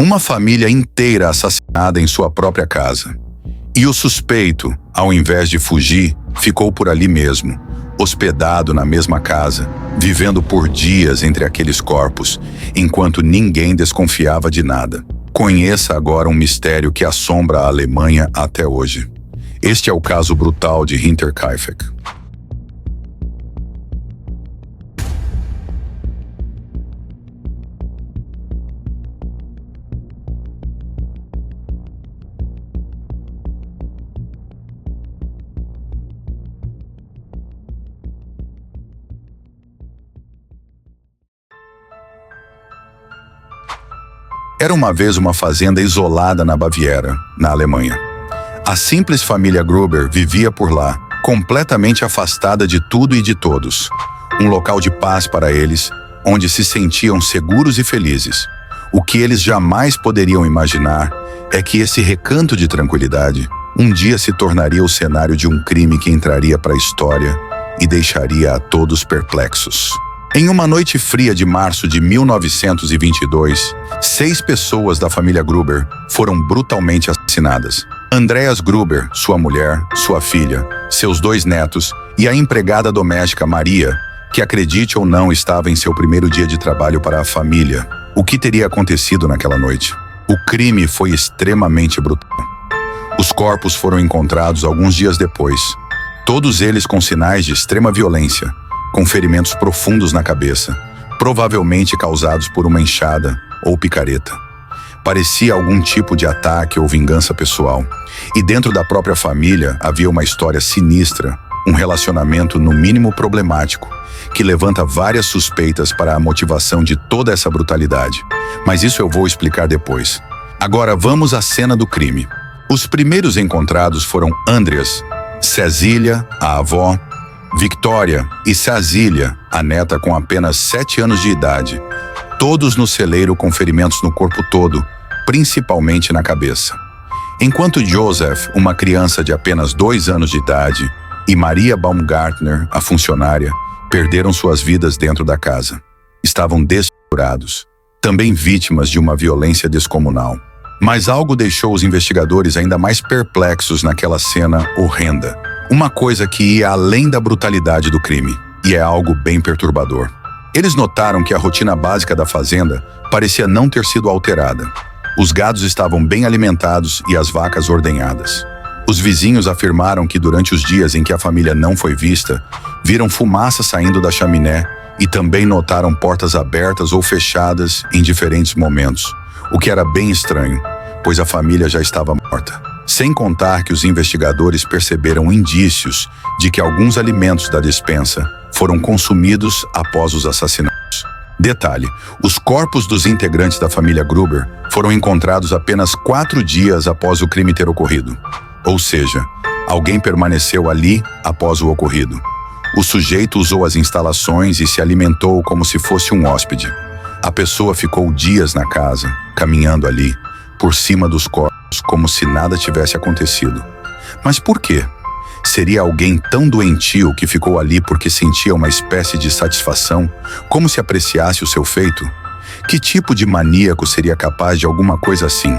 Uma família inteira assassinada em sua própria casa. E o suspeito, ao invés de fugir, ficou por ali mesmo, hospedado na mesma casa, vivendo por dias entre aqueles corpos, enquanto ninguém desconfiava de nada. Conheça agora um mistério que assombra a Alemanha até hoje. Este é o caso brutal de Hinterkaifeck. Era uma vez uma fazenda isolada na Baviera, na Alemanha. A simples família Gruber vivia por lá, completamente afastada de tudo e de todos. Um local de paz para eles, onde se sentiam seguros e felizes. O que eles jamais poderiam imaginar é que esse recanto de tranquilidade um dia se tornaria o cenário de um crime que entraria para a história e deixaria a todos perplexos. Em uma noite fria de março de 1922, 6 pessoas da família Gruber foram brutalmente assassinadas. Andreas Gruber, sua mulher, sua filha, seus 2 netos e a empregada doméstica Maria, que, acredite ou não, estava em seu primeiro dia de trabalho para a família. O que teria acontecido naquela noite? O crime foi extremamente brutal. Os corpos foram encontrados alguns dias depois, todos eles com sinais de extrema violência, com ferimentos profundos na cabeça, provavelmente causados por uma enxada ou picareta. Parecia algum tipo de ataque ou vingança pessoal. E dentro da própria família havia uma história sinistra, um relacionamento no mínimo problemático, que levanta várias suspeitas para a motivação de toda essa brutalidade. Mas isso eu vou explicar depois. Agora vamos à cena do crime. Os primeiros encontrados foram Andreas, Cecília, a avó, Victoria e Cecília, a neta com apenas 7 anos de idade, todos no celeiro com ferimentos no corpo todo, principalmente na cabeça. Enquanto Joseph, uma criança de apenas 2 anos de idade, e Maria Baumgartner, a funcionária, perderam suas vidas dentro da casa. Estavam desfigurados, também vítimas de uma violência descomunal. Mas algo deixou os investigadores ainda mais perplexos naquela cena horrenda. Uma coisa que ia além da brutalidade do crime, e é algo bem perturbador. Eles notaram que a rotina básica da fazenda parecia não ter sido alterada. Os gados estavam bem alimentados e as vacas ordenhadas. Os vizinhos afirmaram que durante os dias em que a família não foi vista, viram fumaça saindo da chaminé e também notaram portas abertas ou fechadas em diferentes momentos, o que era bem estranho, pois a família já estava morta. Sem contar que os investigadores perceberam indícios de que alguns alimentos da despensa foram consumidos após os assassinatos. Detalhe, os corpos dos integrantes da família Gruber foram encontrados apenas 4 dias após o crime ter ocorrido. Ou seja, alguém permaneceu ali após o ocorrido. O sujeito usou as instalações e se alimentou como se fosse um hóspede. A pessoa ficou dias na casa, caminhando ali, por cima dos corpos, como se nada tivesse acontecido. Mas por quê? Seria alguém tão doentio que ficou ali porque sentia uma espécie de satisfação, como se apreciasse o seu feito? Que tipo de maníaco seria capaz de alguma coisa assim?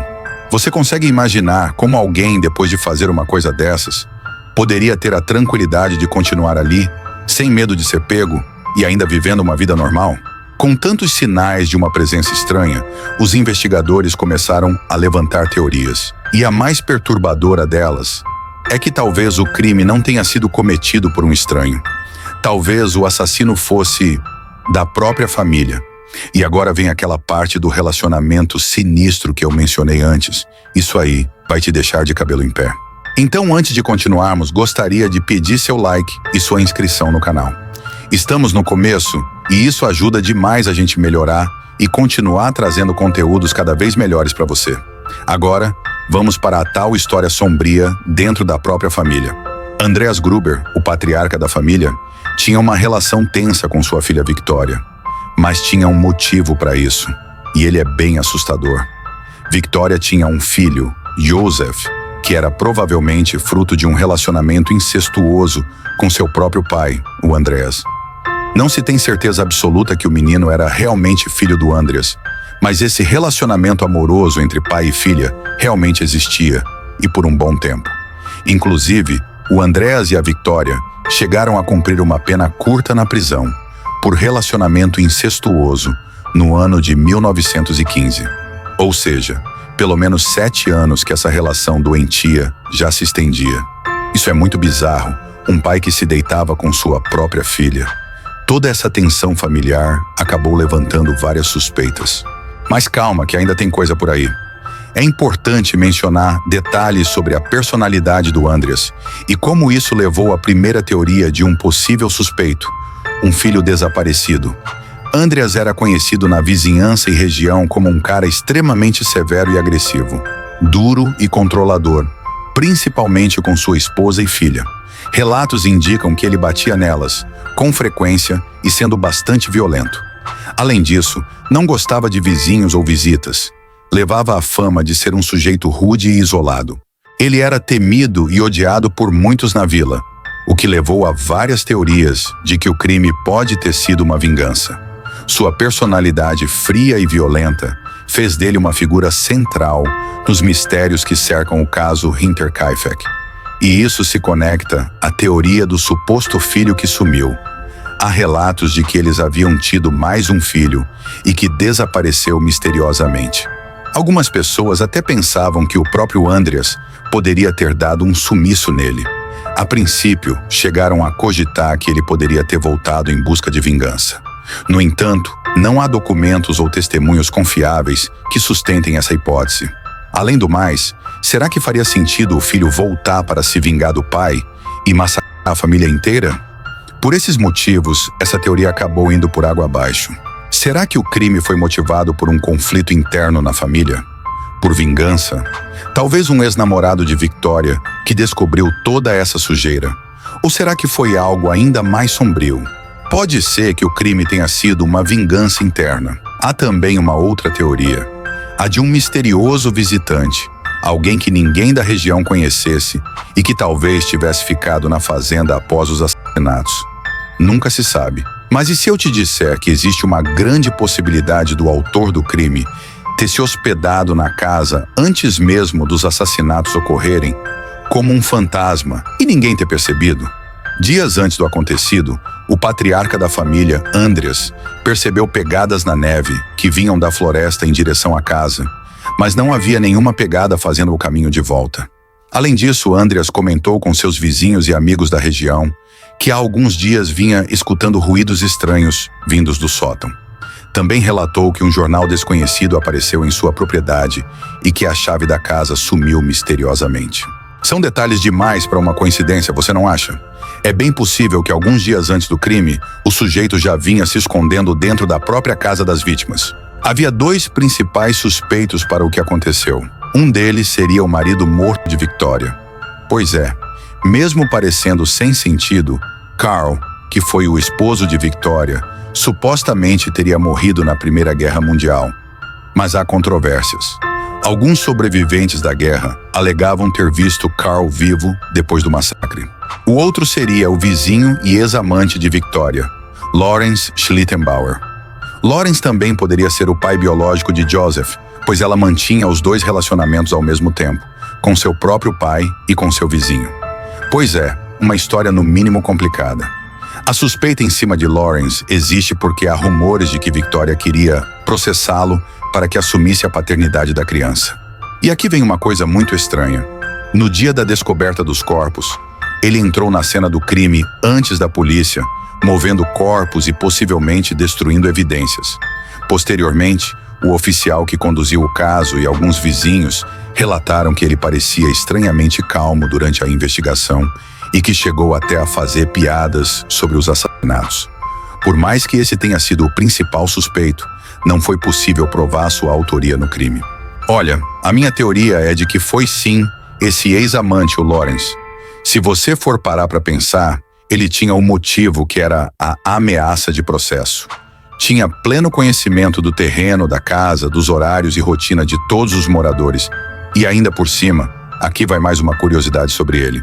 Você consegue imaginar como alguém, depois de fazer uma coisa dessas, poderia ter a tranquilidade de continuar ali, sem medo de ser pego e ainda vivendo uma vida normal? Com tantos sinais de uma presença estranha, os investigadores começaram a levantar teorias. E a mais perturbadora delas é que talvez o crime não tenha sido cometido por um estranho. Talvez o assassino fosse da própria família. E agora vem aquela parte do relacionamento sinistro que eu mencionei antes. Isso aí vai te deixar de cabelo em pé. Então, antes de continuarmos, gostaria de pedir seu like e sua inscrição no canal. Estamos no começo e isso ajuda demais a gente melhorar e continuar trazendo conteúdos cada vez melhores para você. Agora, vamos para a tal história sombria dentro da própria família. Andreas Gruber, o patriarca da família, tinha uma relação tensa com sua filha Victoria. Mas tinha um motivo para isso, e ele é bem assustador. Victoria tinha um filho, Joseph, que era provavelmente fruto de um relacionamento incestuoso com seu próprio pai, o Andreas. Não se tem certeza absoluta que o menino era realmente filho do Andreas, Mas esse relacionamento amoroso entre pai e filha realmente existia, e por um bom tempo. Inclusive, o Andreas e a Victoria chegaram a cumprir uma pena curta na prisão, por relacionamento incestuoso, no ano de 1915. Ou seja, pelo menos 7 anos que essa relação doentia já se estendia. Isso é muito bizarro, um pai que se deitava com sua própria filha. Toda essa tensão familiar acabou levantando várias suspeitas. Mas calma, que ainda tem coisa por aí. É importante mencionar detalhes sobre a personalidade do Andreas e como isso levou à primeira teoria de um possível suspeito, um filho desaparecido. Andreas era conhecido na vizinhança e região como um cara extremamente severo e agressivo, duro e controlador, principalmente com sua esposa e filha. Relatos indicam que ele batia nelas, com frequência e sendo bastante violento. Além disso, não gostava de vizinhos ou visitas. Levava a fama de ser um sujeito rude e isolado. Ele era temido e odiado por muitos na vila, o que levou a várias teorias de que o crime pode ter sido uma vingança. Sua personalidade fria e violenta fez dele uma figura central nos mistérios que cercam o caso Hinterkaifeck. E isso se conecta à teoria do suposto filho que sumiu. Há relatos de que eles haviam tido mais um filho e que desapareceu misteriosamente. Algumas pessoas até pensavam que o próprio Andreas poderia ter dado um sumiço nele. A princípio, chegaram a cogitar que ele poderia ter voltado em busca de vingança. No entanto, não há documentos ou testemunhos confiáveis que sustentem essa hipótese. Além do mais, será que faria sentido o filho voltar para se vingar do pai e massacrar a família inteira? Por esses motivos, essa teoria acabou indo por água abaixo. Será que o crime foi motivado por um conflito interno na família? Por vingança? Talvez um ex-namorado de Victoria que descobriu toda essa sujeira? Ou será que foi algo ainda mais sombrio? Pode ser que o crime tenha sido uma vingança interna. Há também uma outra teoria, a de um misterioso visitante, alguém que ninguém da região conhecesse e que talvez tivesse ficado na fazenda após os assassinatos. Nunca se sabe. Mas e se eu te disser que existe uma grande possibilidade do autor do crime ter se hospedado na casa antes mesmo dos assassinatos ocorrerem, como um fantasma, e ninguém ter percebido? Dias antes do acontecido, o patriarca da família, Andreas, percebeu pegadas na neve que vinham da floresta em direção à casa, mas não havia nenhuma pegada fazendo o caminho de volta. Além disso, Andreas comentou com seus vizinhos e amigos da região que há alguns dias vinha escutando ruídos estranhos vindos do sótão. Também relatou que um jornal desconhecido apareceu em sua propriedade e que a chave da casa sumiu misteriosamente. São detalhes demais para uma coincidência, você não acha? É bem possível que alguns dias antes do crime, o sujeito já vinha se escondendo dentro da própria casa das vítimas. Havia 2 principais suspeitos para o que aconteceu. Um deles seria o marido morto de Victoria. Pois é, mesmo parecendo sem sentido, Carl, que foi o esposo de Victoria, supostamente teria morrido na Primeira Guerra Mundial. Mas há controvérsias. Alguns sobreviventes da guerra alegavam ter visto Carl vivo depois do massacre. O outro seria o vizinho e ex-amante de Victoria, Lawrence Schlittenbauer. Lawrence também poderia ser o pai biológico de Joseph, pois ela mantinha os 2 relacionamentos ao mesmo tempo, com seu próprio pai e com seu vizinho. Pois é, uma história no mínimo complicada. A suspeita em cima de Lawrence existe porque há rumores de que Victoria queria processá-lo para que assumisse a paternidade da criança. E aqui vem uma coisa muito estranha. No dia da descoberta dos corpos, ele entrou na cena do crime antes da polícia, movendo corpos e possivelmente destruindo evidências. Posteriormente, o oficial que conduziu o caso e alguns vizinhos relataram que ele parecia estranhamente calmo durante a investigação e que chegou até a fazer piadas sobre os assassinatos. Por mais que esse tenha sido o principal suspeito, não foi possível provar sua autoria no crime. Olha, a minha teoria é de que foi sim esse ex-amante, o Lawrence. Se você for parar para pensar, ele tinha um motivo que era a ameaça de processo. Tinha pleno conhecimento do terreno, da casa, dos horários e rotina de todos os moradores. E ainda por cima, aqui vai mais uma curiosidade sobre ele.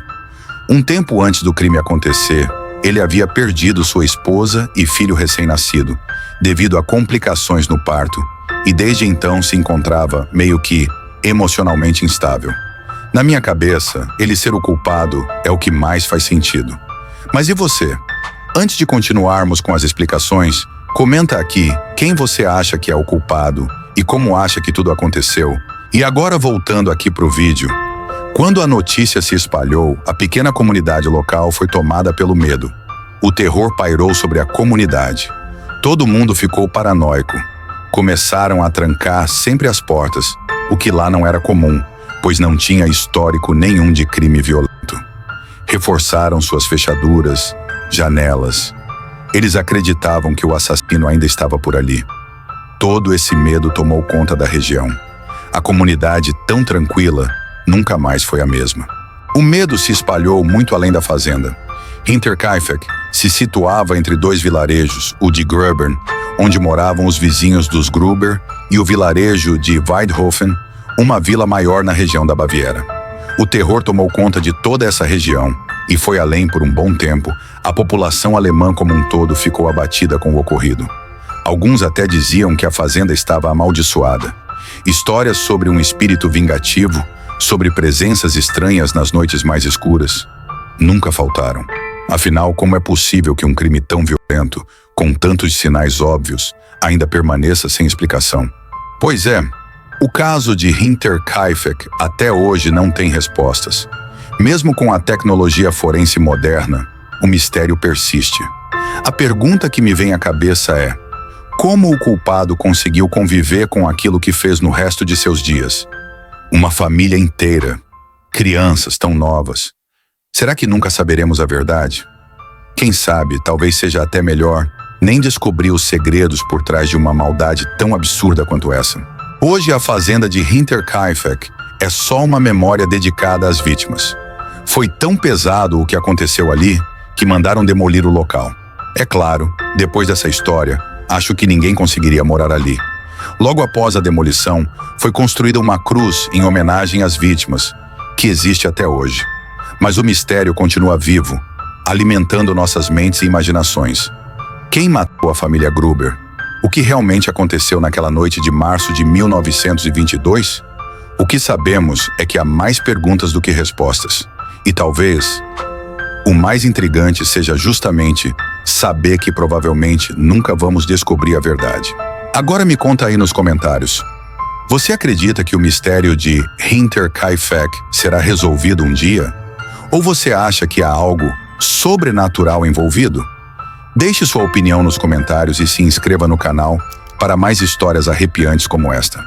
Um tempo antes do crime acontecer, ele havia perdido sua esposa e filho recém-nascido, devido a complicações no parto, e desde então se encontrava meio que emocionalmente instável. Na minha cabeça, ele ser o culpado é o que mais faz sentido. Mas e você? Antes de continuarmos com as explicações, comenta aqui quem você acha que é o culpado e como acha que tudo aconteceu. E agora voltando aqui para o vídeo. Quando a notícia se espalhou, a pequena comunidade local foi tomada pelo medo. O terror pairou sobre a comunidade. Todo mundo ficou paranoico. Começaram a trancar sempre as portas, o que lá não era comum, pois não tinha histórico nenhum de crime violento. Reforçaram suas fechaduras, janelas. Eles acreditavam que o assassino ainda estava por ali. Todo esse medo tomou conta da região. A comunidade, tão tranquila, nunca mais foi a mesma. O medo se espalhou muito além da fazenda. Hinterkaifeck se situava entre dois vilarejos, o de Grubern, onde moravam os vizinhos dos Gruber, e o vilarejo de Weidhofen, uma vila maior na região da Baviera. O terror tomou conta de toda essa região, e foi além por um bom tempo. A população alemã como um todo ficou abatida com o ocorrido. Alguns até diziam que a fazenda estava amaldiçoada. Histórias sobre um espírito vingativo, sobre presenças estranhas nas noites mais escuras, nunca faltaram. Afinal, como é possível que um crime tão violento, com tantos sinais óbvios, ainda permaneça sem explicação? Pois é, o caso de Hinterkaifeck até hoje não tem respostas. Mesmo com a tecnologia forense moderna, o mistério persiste. A pergunta que me vem à cabeça é: como o culpado conseguiu conviver com aquilo que fez no resto de seus dias? Uma família inteira, crianças tão novas. Será que nunca saberemos a verdade? Quem sabe, talvez seja até melhor nem descobrir os segredos por trás de uma maldade tão absurda quanto essa. Hoje a fazenda de Hinterkaifeck é só uma memória dedicada às vítimas. Foi tão pesado o que aconteceu ali que mandaram demolir o local. É claro, depois dessa história, acho que ninguém conseguiria morar ali. Logo após a demolição, foi construída uma cruz em homenagem às vítimas, que existe até hoje. Mas o mistério continua vivo, alimentando nossas mentes e imaginações. Quem matou a família Gruber? O que realmente aconteceu naquela noite de março de 1922? O que sabemos é que há mais perguntas do que respostas. E talvez o mais intrigante seja justamente saber que provavelmente nunca vamos descobrir a verdade. Agora me conta aí nos comentários. Você acredita que o mistério de Hinterkaifeck será resolvido um dia? Ou você acha que há algo sobrenatural envolvido? Deixe sua opinião nos comentários e se inscreva no canal para mais histórias arrepiantes como esta.